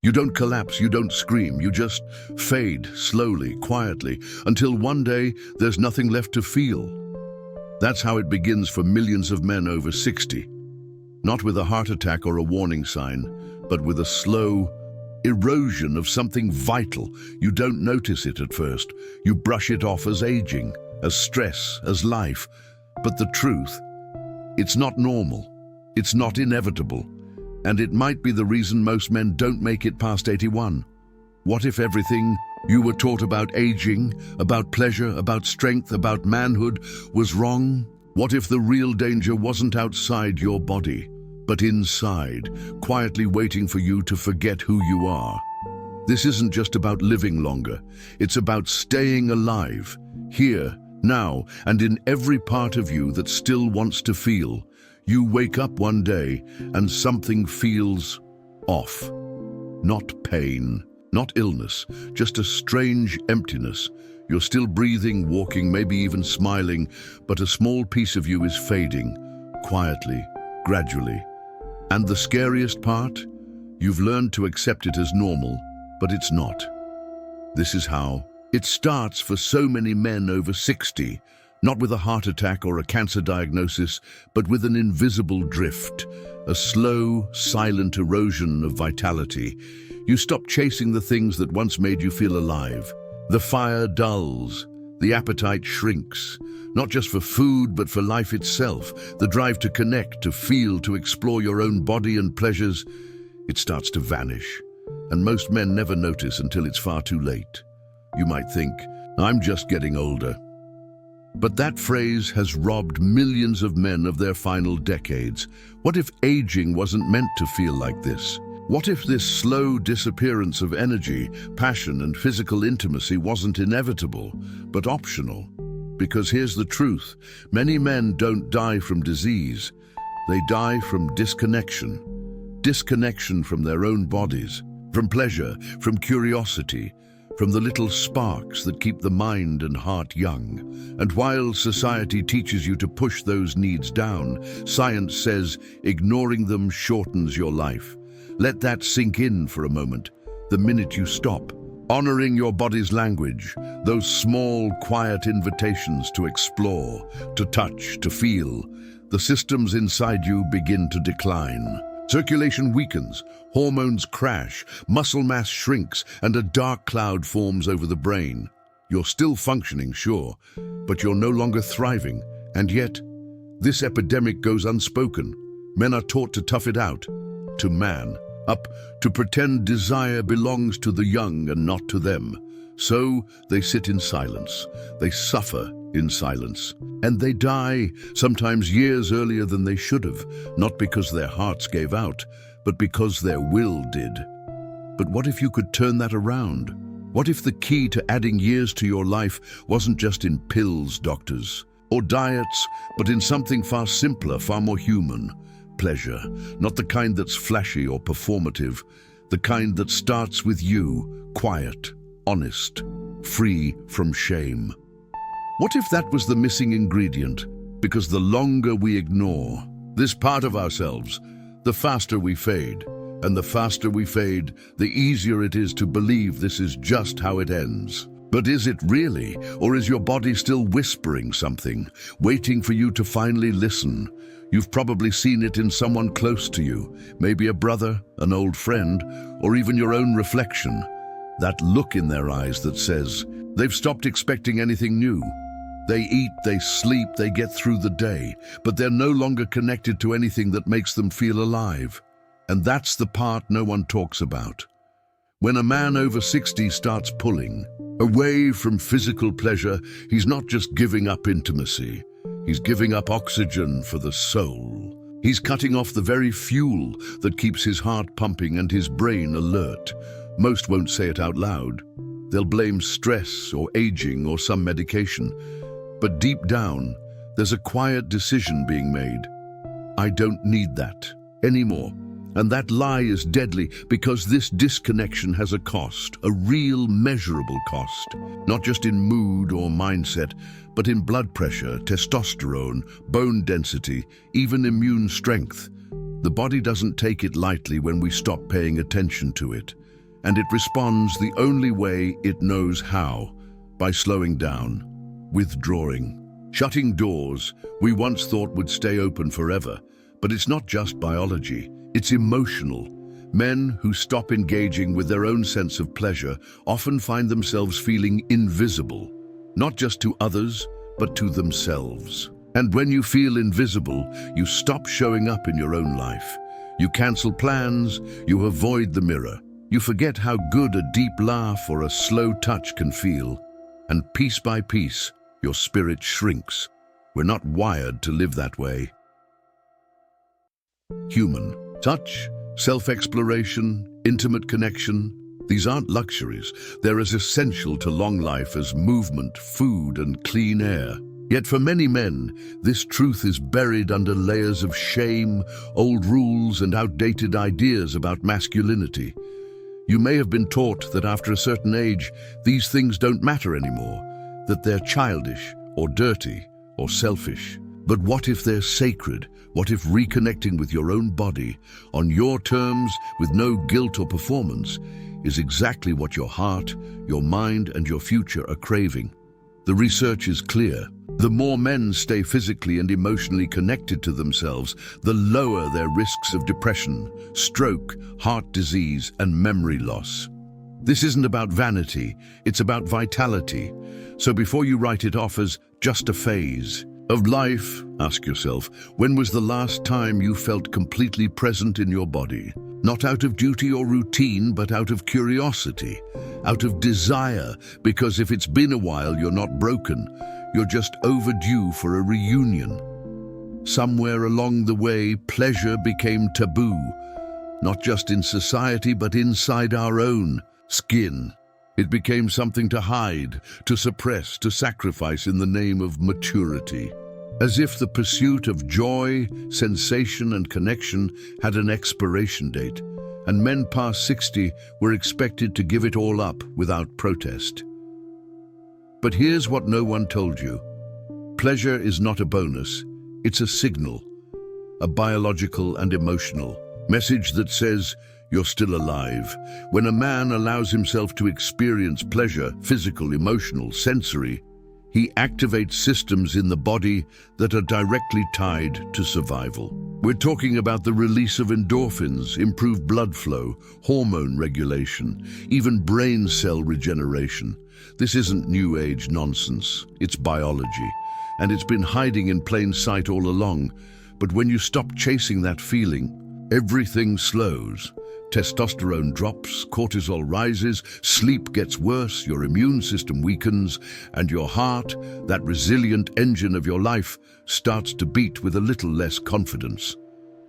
You don't collapse, you don't scream, you just fade slowly, quietly, until one day there's nothing left to feel. That's how it begins for millions of men over 60. Not with a heart attack or a warning sign, but with a slow erosion of something vital. You don't notice it at first. You brush it off as aging, as stress, as life. But the truth, it's not normal. It's not inevitable. And it might be the reason most men don't make it past 81. What if everything you were taught about aging, about pleasure, about strength, about manhood was wrong? What if the real danger wasn't outside your body, but inside, quietly waiting for you to forget who you are? This isn't just about living longer. It's about staying alive, here, now, and in every part of you that still wants to feel. You wake up one day and something feels off. Not pain, not illness, just a strange emptiness. You're still breathing, walking, maybe even smiling, but a small piece of you is fading, quietly, gradually. And the scariest part? You've learned to accept it as normal, but it's not. This is how it starts for so many men over 60, not with a heart attack or a cancer diagnosis, but with an invisible drift, a slow, silent erosion of vitality. You stop chasing the things that once made you feel alive. The fire dulls, the appetite shrinks, not just for food, but for life itself. The drive to connect, to feel, to explore your own body and pleasures, it starts to vanish. And most men never notice until it's far too late. You might think, I'm just getting older. But that phrase has robbed millions of men of their final decades. What if aging wasn't meant to feel like this? What if this slow disappearance of energy, passion, and physical intimacy wasn't inevitable, but optional? Because here's the truth. Many men don't die from disease. They die from disconnection. Disconnection from their own bodies, from pleasure, from curiosity, from the little sparks that keep the mind and heart young. And while society teaches you to push those needs down, science says ignoring them shortens your life. Let that sink in for a moment. The minute you stop, honoring your body's language, those small, quiet invitations to explore, to touch, to feel, the systems inside you begin to decline. Circulation weakens, hormones crash, muscle mass shrinks, and a dark cloud forms over the brain. You're still functioning, sure, but you're no longer thriving. And yet, this epidemic goes unspoken. Men are taught to tough it out, to man up, to pretend desire belongs to the young and not to them. So they sit in silence. They suffer in silence. And they die, sometimes years earlier than they should have, not because their hearts gave out, but because their will did. But what if you could turn that around? What if the key to adding years to your life wasn't just in pills, doctors, or diets, but in something far simpler, far more human? Pleasure, not the kind that's flashy or performative, the kind that starts with you, quiet, honest, free from shame. What if that was the missing ingredient? Because the longer we ignore this part of ourselves, the faster we fade. And the faster we fade, the easier it is to believe this is just how it ends. But is it really? Or is your body still whispering something, waiting for you to finally listen? You've probably seen it in someone close to you, maybe a brother, an old friend, or even your own reflection. That look in their eyes that says, they've stopped expecting anything new. They eat, they sleep, they get through the day, but they're no longer connected to anything that makes them feel alive. And that's the part no one talks about. When a man over 60 starts pulling away from physical pleasure, he's not just giving up intimacy. He's giving up oxygen for the soul. He's cutting off the very fuel that keeps his heart pumping and his brain alert. Most won't say it out loud. They'll blame stress or aging or some medication. But deep down, there's a quiet decision being made. I don't need that anymore. And that lie is deadly because this disconnection has a cost, a real measurable cost, not just in mood or mindset, but in blood pressure, testosterone, bone density, even immune strength. The body doesn't take it lightly when we stop paying attention to it, and it responds the only way it knows how, by slowing down, withdrawing, shutting doors we once thought would stay open forever. But it's not just biology, it's emotional. Men who stop engaging with their own sense of pleasure often find themselves feeling invisible, not just to others, but to themselves. And when you feel invisible, you stop showing up in your own life. You cancel plans, you avoid the mirror. You forget how good a deep laugh or a slow touch can feel. And piece by piece, your spirit shrinks. We're not wired to live that way. Human touch, self-exploration, intimate connection, these aren't luxuries. They're as essential to long life as movement, food, and clean air. Yet for many men, this truth is buried under layers of shame, old rules, and outdated ideas about masculinity. You may have been taught that after a certain age, these things don't matter anymore, that they're childish, or dirty, or selfish. But what if they're sacred? What if reconnecting with your own body, on your terms, with no guilt or performance, is exactly what your heart, your mind, and your future are craving? The research is clear. The more men stay physically and emotionally connected to themselves, the lower their risks of depression, stroke, heart disease, and memory loss. This isn't about vanity, it's about vitality. So before you write it off as just a phase of life, ask yourself, when was the last time you felt completely present in your body? Not out of duty or routine, but out of curiosity, out of desire, because if it's been a while, you're not broken. You're just overdue for a reunion. Somewhere along the way, pleasure became taboo, not just in society, but inside our own skin. It became something to hide, to suppress, to sacrifice in the name of maturity. As if the pursuit of joy, sensation, and connection had an expiration date, and men past 60 were expected to give it all up without protest. But here's what no one told you. Pleasure is not a bonus, it's a signal, a biological and emotional message that says you're still alive. When a man allows himself to experience pleasure, physical, emotional, sensory, he activates systems in the body that are directly tied to survival. We're talking about the release of endorphins, improved blood flow, hormone regulation, even brain cell regeneration. This isn't new age nonsense, it's biology, and it's been hiding in plain sight all along. But when you stop chasing that feeling, everything slows. Testosterone drops, cortisol rises, sleep gets worse, your immune system weakens, and your heart, that resilient engine of your life, starts to beat with a little less confidence.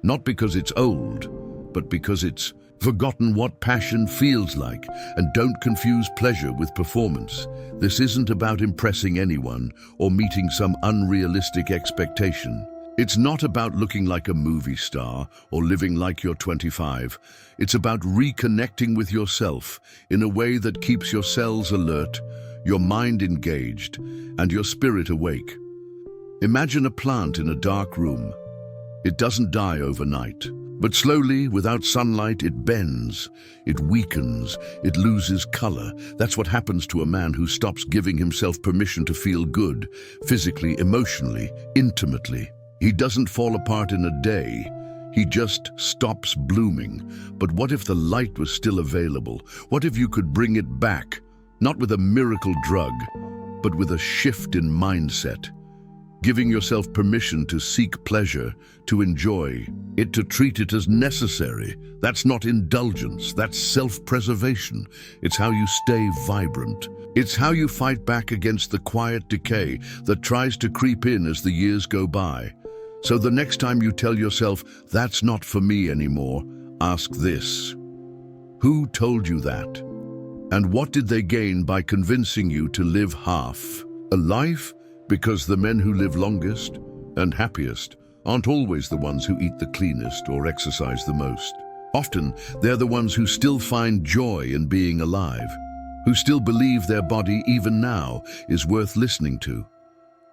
Not because it's old, but because it's forgotten what passion feels like. And don't confuse pleasure with performance. This isn't about impressing anyone or meeting some unrealistic expectation. It's not about looking like a movie star or living like you're 25. It's about reconnecting with yourself in a way that keeps your cells alert, your mind engaged, and your spirit awake. Imagine a plant in a dark room. It doesn't die overnight, but slowly, without sunlight, it bends, it weakens, it loses color. That's what happens to a man who stops giving himself permission to feel good, physically, emotionally, intimately. He doesn't fall apart in a day, he just stops blooming. But what if the light was still available? What if you could bring it back, not with a miracle drug, but with a shift in mindset? Giving yourself permission to seek pleasure, to enjoy it, to treat it as necessary. That's not indulgence, that's self-preservation. It's how you stay vibrant. It's how you fight back against the quiet decay that tries to creep in as the years go by. So the next time you tell yourself, that's not for me anymore, ask this: who told you that? And what did they gain by convincing you to live half a life? Because the men who live longest and happiest aren't always the ones who eat the cleanest or exercise the most. Often, they're the ones who still find joy in being alive, who still believe their body, even now, is worth listening to.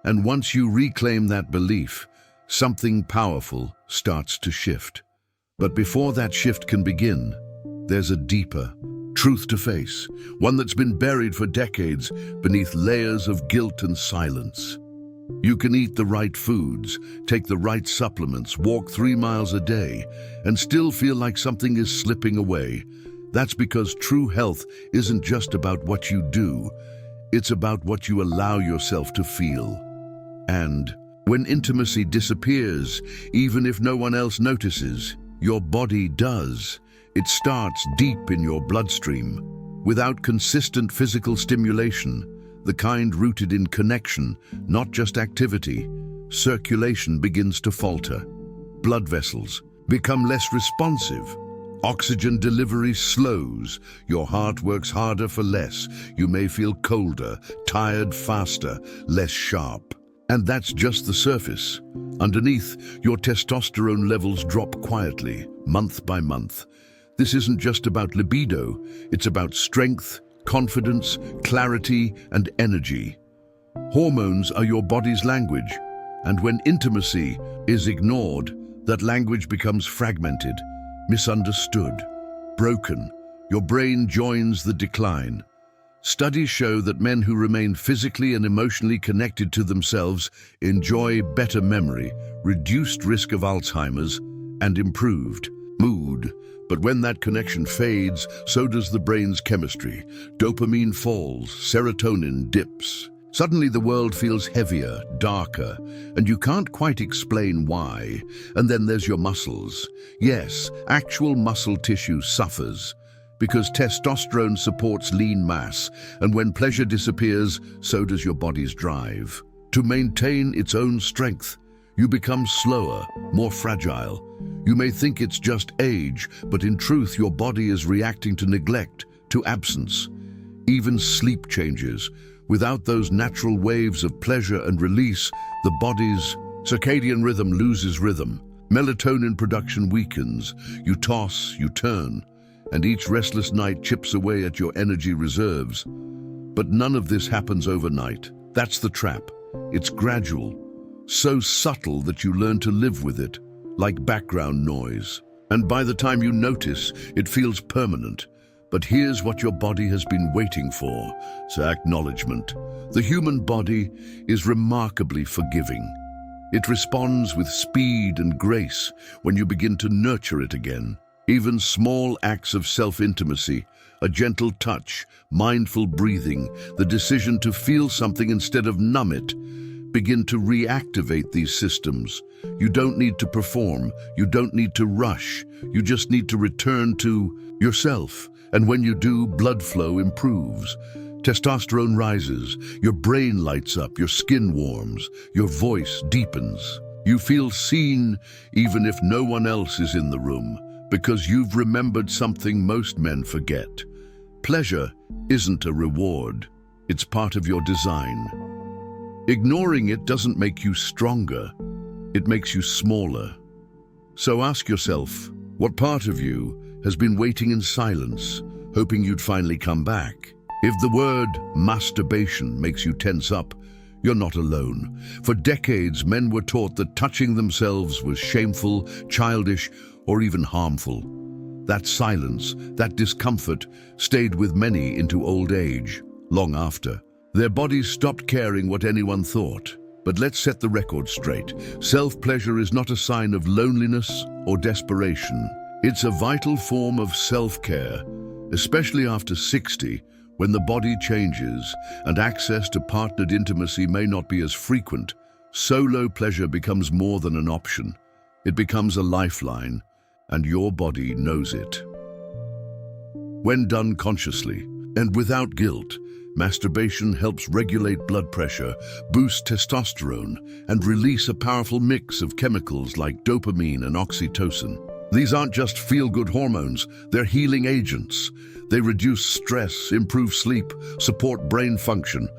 And once you reclaim that belief, something powerful starts to shift. But before that shift can begin, there's a deeper truth to face, one that's been buried for decades beneath layers of guilt and silence. You can eat the right foods, take the right supplements, walk 3 miles a day, and still feel like something is slipping away. That's because true health isn't just about what you do, it's about what you allow yourself to feel. And when intimacy disappears, even if no one else notices, your body does. It starts deep in your bloodstream. Without consistent physical stimulation, the kind rooted in connection, not just activity, circulation begins to falter. Blood vessels become less responsive. Oxygen delivery slows. Your heart works harder for less. You may feel colder, tired faster, less sharp. And that's just the surface. Underneath, your testosterone levels drop quietly, month by month. This isn't just about libido, it's about strength, confidence, clarity, and energy. Hormones are your body's language, and when intimacy is ignored, that language becomes fragmented, misunderstood, broken. Your brain joins the decline. Studies show that men who remain physically and emotionally connected to themselves enjoy better memory, reduced risk of Alzheimer's, and improved mood. But when that connection fades, so does the brain's chemistry. Dopamine falls, serotonin dips. Suddenly the world feels heavier, darker, and you can't quite explain why. And then there's your muscles. Yes, actual muscle tissue suffers, because testosterone supports lean mass, and when pleasure disappears, so does your body's drive. To maintain its own strength, you become slower, more fragile. You may think it's just age, but in truth, your body is reacting to neglect, to absence. Even sleep changes. Without those natural waves of pleasure and release, the body's circadian rhythm loses rhythm. Melatonin production weakens. You toss, you turn, and each restless night chips away at your energy reserves. But none of this happens overnight. That's the trap. It's gradual, so subtle that you learn to live with it, like background noise. And by the time you notice, it feels permanent. But here's what your body has been waiting for: acknowledgement. The human body is remarkably forgiving. It responds with speed and grace when you begin to nurture it again. Even small acts of self-intimacy, a gentle touch, mindful breathing, the decision to feel something instead of numb it, begin to reactivate these systems. You don't need to perform, you don't need to rush, you just need to return to yourself. And when you do, blood flow improves. Testosterone rises, your brain lights up, your skin warms, your voice deepens. You feel seen even if no one else is in the room, because you've remembered something most men forget. Pleasure isn't a reward, it's part of your design. Ignoring it doesn't make you stronger, it makes you smaller. So ask yourself, what part of you has been waiting in silence, hoping you'd finally come back? If the word masturbation makes you tense up, you're not alone. For decades, men were taught that touching themselves was shameful, childish, or even harmful. That silence, that discomfort, stayed with many into old age, long after. Their bodies stopped caring what anyone thought. But let's set the record straight. Self-pleasure is not a sign of loneliness or desperation. It's a vital form of self-care, especially after 60, when the body changes and access to partnered intimacy may not be as frequent. Solo pleasure becomes more than an option. It becomes a lifeline, and your body knows it. When done consciously and without guilt, masturbation helps regulate blood pressure, boost testosterone, and release a powerful mix of chemicals like dopamine and oxytocin. These aren't just feel-good hormones, they're healing agents. They reduce stress, improve sleep, support brain function,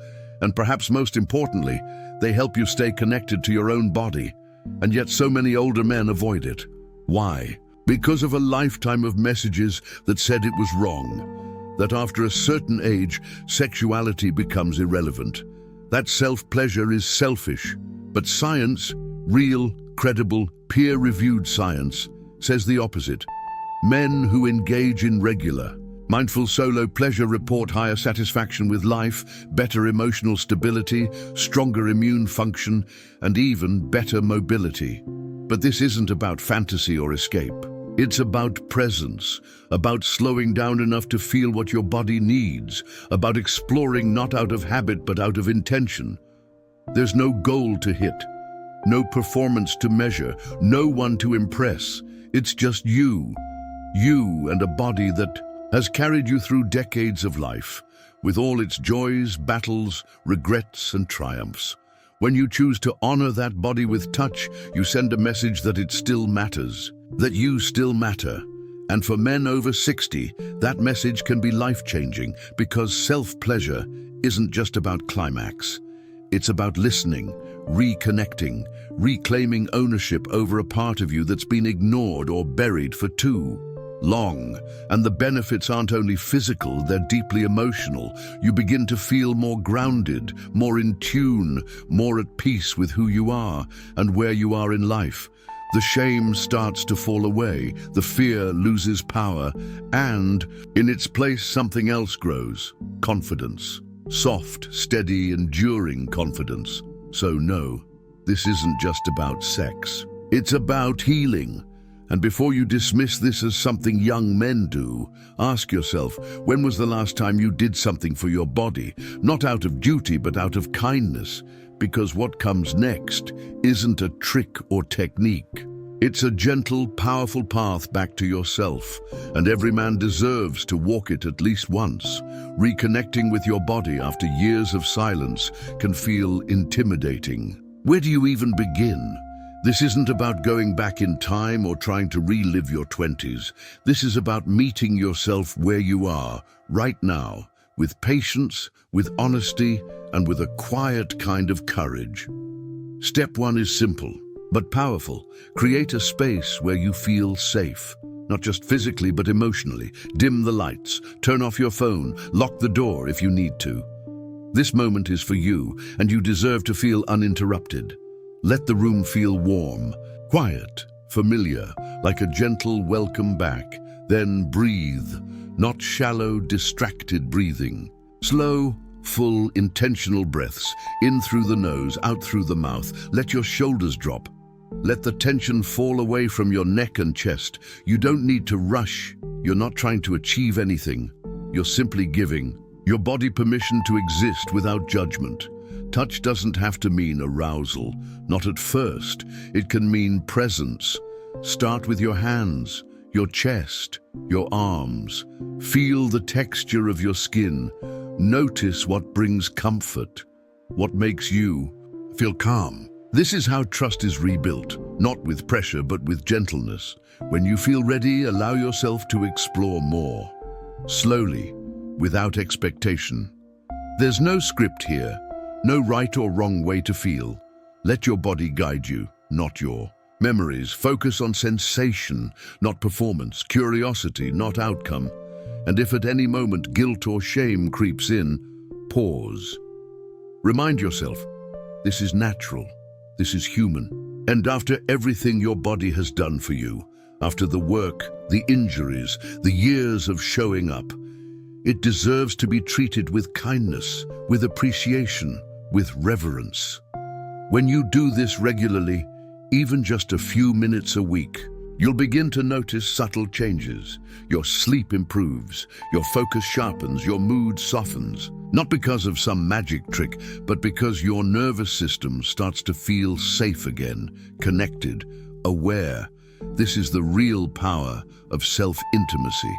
and perhaps most importantly, they help you stay connected to your own body. And yet so many older men avoid it. Why? Because of a lifetime of messages that said it was wrong, that after a certain age, sexuality becomes irrelevant, that self-pleasure is selfish. But science, real, credible, peer-reviewed science, says the opposite. Men who engage in regular, mindful solo pleasure report higher satisfaction with life, better emotional stability, stronger immune function, and even better mobility. But this isn't about fantasy or escape. It's about presence, about slowing down enough to feel what your body needs, about exploring not out of habit but out of intention. There's no goal to hit, no performance to measure, no one to impress. It's just you and a body that has carried you through decades of life, with all its joys, battles, regrets, and triumphs. When you choose to honor that body with touch, you send a message that it still matters, that you still matter. And for men over 60, that message can be life-changing, because self-pleasure isn't just about climax. It's about listening, reconnecting, reclaiming ownership over a part of you that's been ignored or buried for too long. And the benefits aren't only physical, they're deeply emotional. You begin to feel more grounded, more in tune, more at peace with who you are and where you are in life. The shame starts to fall away, the fear loses power, and in its place something else grows: confidence. Soft, steady, enduring confidence. So no, this isn't just about sex. It's about healing. And before you dismiss this as something young men do, ask yourself, when was the last time you did something for your body? Not out of duty, but out of kindness. Because what comes next isn't a trick or technique. It's a gentle, powerful path back to yourself, and every man deserves to walk it at least once. Reconnecting with your body after years of silence can feel intimidating. Where do you even begin? This isn't about going back in time or trying to relive your 20s. This is about meeting yourself where you are, right now, with patience, with honesty, and with a quiet kind of courage. Step 1 is simple, but powerful. Create a space where you feel safe, not just physically, but emotionally. Dim the lights, turn off your phone, lock the door if you need to. This moment is for you, and you deserve to feel uninterrupted. Let the room feel warm, quiet, familiar, like a gentle welcome back. Then breathe, not shallow, distracted breathing. Slow, full, intentional breaths, in through the nose, out through the mouth. Let your shoulders drop. Let the tension fall away from your neck and chest. You don't need to rush. You're not trying to achieve anything. You're simply giving your body permission to exist without judgment. Touch doesn't have to mean arousal, not at first. It can mean presence. Start with your hands, your chest, your arms. Feel the texture of your skin. Notice what brings comfort, what makes you feel calm. This is how trust is rebuilt, not with pressure but with gentleness. When you feel ready, allow yourself to explore more. Slowly, without expectation. There's no script here, no right or wrong way to feel. Let your body guide you, not your memories. Focus on sensation, not performance. Curiosity, not outcome. And if at any moment guilt or shame creeps in, pause. Remind yourself, this is natural, this is human. And after everything your body has done for you, after the work, the injuries, the years of showing up, it deserves to be treated with kindness, with appreciation, with reverence. When you do this regularly, even just a few minutes a week, you'll begin to notice subtle changes. Your sleep improves, your focus sharpens, your mood softens. Not because of some magic trick, but because your nervous system starts to feel safe again, connected, aware. This is the real power of self-intimacy.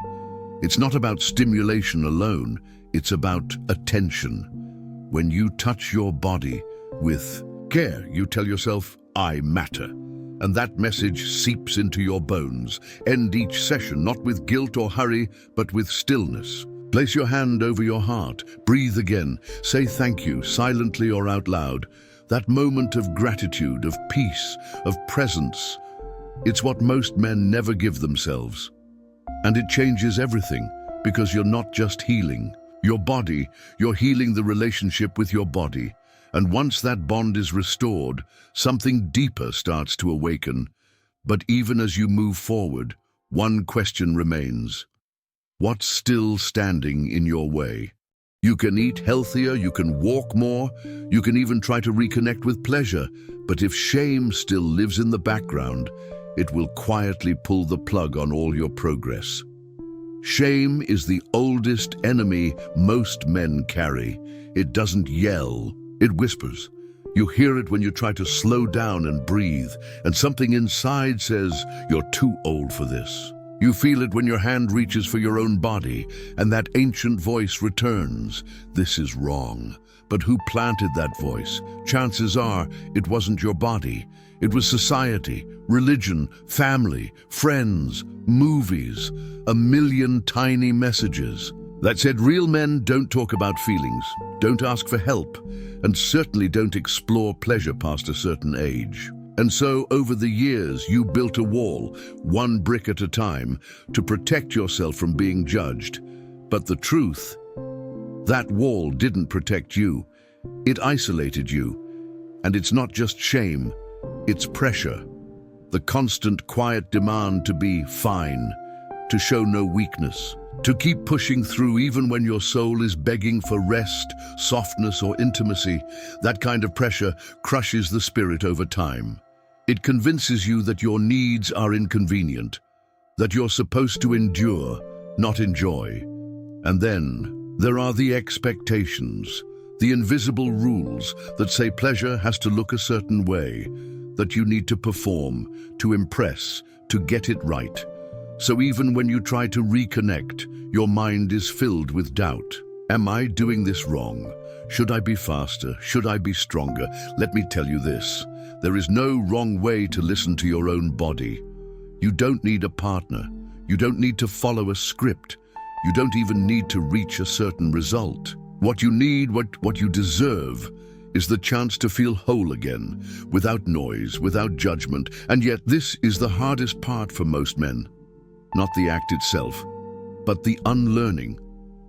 It's not about stimulation alone, it's about attention. When you touch your body with care, you tell yourself, I matter. And that message seeps into your bones. End each session not with guilt or hurry, but with stillness. Place your hand over your heart. Breathe again. Say thank you, silently or out loud. That moment of gratitude, of peace, of presence. It's what most men never give themselves. And it changes everything, because you're not just healing your body, you're healing the relationship with your body. And once that bond is restored, something deeper starts to awaken. But even as you move forward, one question remains. What's still standing in your way? You can eat healthier, you can walk more, you can even try to reconnect with pleasure, but if shame still lives in the background, it will quietly pull the plug on all your progress. Shame is the oldest enemy most men carry. It doesn't yell, it whispers. You hear it when you try to slow down and breathe, and something inside says, "You're too old for this." You feel it when your hand reaches for your own body, and that ancient voice returns. "This is wrong." But who planted that voice? Chances are it wasn't your body. It was society, religion, family, friends, movies, a million tiny messages that said real men don't talk about feelings, don't ask for help, and certainly don't explore pleasure past a certain age. And so, over the years, you built a wall, one brick at a time, to protect yourself from being judged. But the truth, that wall didn't protect you. It isolated you. And it's not just shame, it's pressure. The constant, quiet demand to be fine, to show no weakness, to keep pushing through even when your soul is begging for rest, softness, or intimacy. That kind of pressure crushes the spirit over time. It convinces you that your needs are inconvenient, that you're supposed to endure, not enjoy. And then there are the expectations, the invisible rules that say pleasure has to look a certain way, that you need to perform, to impress, to get it right. So even when you try to reconnect, your mind is filled with doubt. Am I doing this wrong? Should I be faster? Should I be stronger? Let me tell you this. There is no wrong way to listen to your own body. You don't need a partner. You don't need to follow a script. You don't even need to reach a certain result. What you need, what you deserve, is the chance to feel whole again, without noise, without judgment. And yet this is the hardest part for most men. Not the act itself, but the unlearning.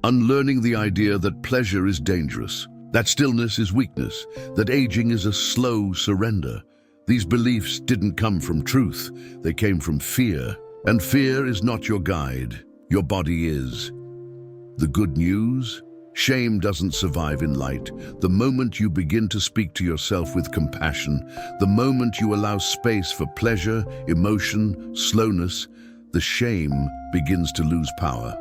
Unlearning the idea that pleasure is dangerous, that stillness is weakness, that aging is a slow surrender. These beliefs didn't come from truth, they came from fear. And fear is not your guide, your body is. The good news? Shame doesn't survive in light. The moment you begin to speak to yourself with compassion, the moment you allow space for pleasure, emotion, slowness, the shame begins to lose power.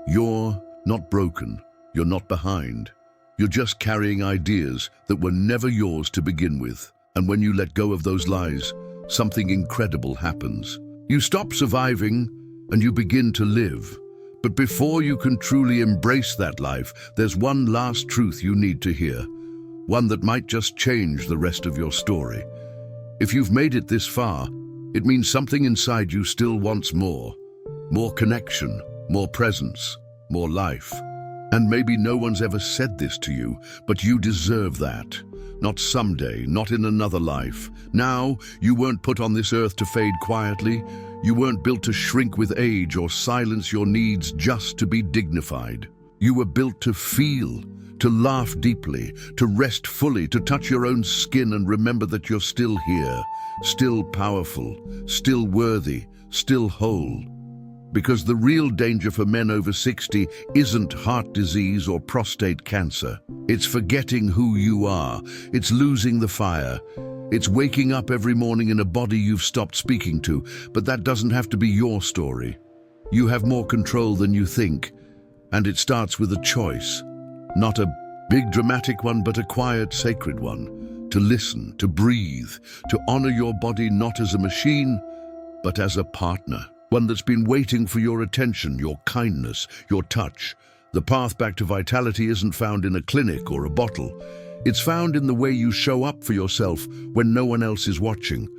You're not broken, you're not behind. You're just carrying ideas that were never yours to begin with. And when you let go of those lies, something incredible happens. You stop surviving and you begin to live. But before you can truly embrace that life, there's one last truth you need to hear. One that might just change the rest of your story. If you've made it this far, it means something inside you still wants more. More connection, more presence, more life. And maybe no one's ever said this to you, but you deserve that. Not someday, not in another life. Now, you weren't put on this earth to fade quietly. You weren't built to shrink with age or silence your needs just to be dignified. You were built to feel, to laugh deeply, to rest fully, to touch your own skin and remember that you're still here, still powerful, still worthy, still whole. Because the real danger for men over 60 isn't heart disease or prostate cancer. It's forgetting who you are. It's losing the fire. It's waking up every morning in a body you've stopped speaking to. But that doesn't have to be your story. You have more control than you think. And it starts with a choice. Not a big dramatic one, but a quiet, sacred one. To listen, to breathe, to honor your body not as a machine, but as a partner. One that's been waiting for your attention, your kindness, your touch. The path back to vitality isn't found in a clinic or a bottle. It's found in the way you show up for yourself when no one else is watching.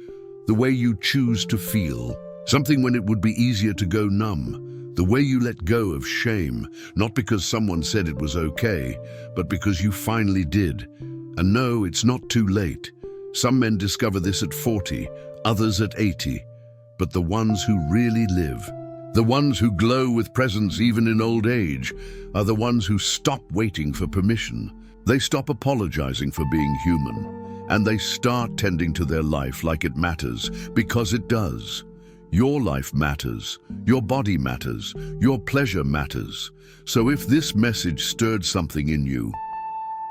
The way you choose to feel. Something when it would be easier to go numb. The way you let go of shame, not because someone said it was okay, but because you finally did. And no, it's not too late. Some men discover this at 40, others at 80. But the ones who really live, the ones who glow with presence even in old age, are the ones who stop waiting for permission. They stop apologizing for being human. and they start tending to their life like it matters, because it does. Your life matters, your body matters, your pleasure matters. So if this message stirred something in you,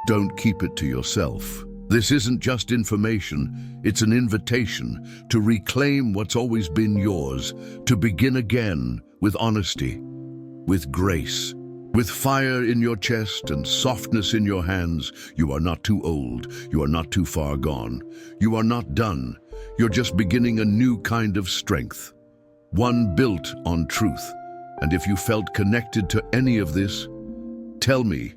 don't keep it to yourself. This isn't just information, it's an invitation to reclaim what's always been yours, to begin again with honesty, with grace, with fire in your chest and softness in your hands. You are not too old, you are not too far gone, you are not done. You're just beginning a new kind of strength, one built on truth. And if you felt connected to any of this, tell me,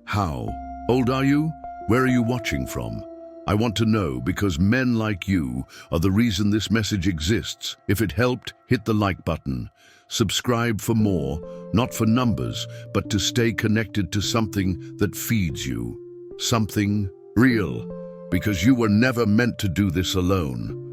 how old are you? Where are you watching from? I want to know, because men like you are the reason this message exists. If it helped, hit the like button. Subscribe for more, not for numbers, but to stay connected to something that feeds you. Something real, because you were never meant to do this alone.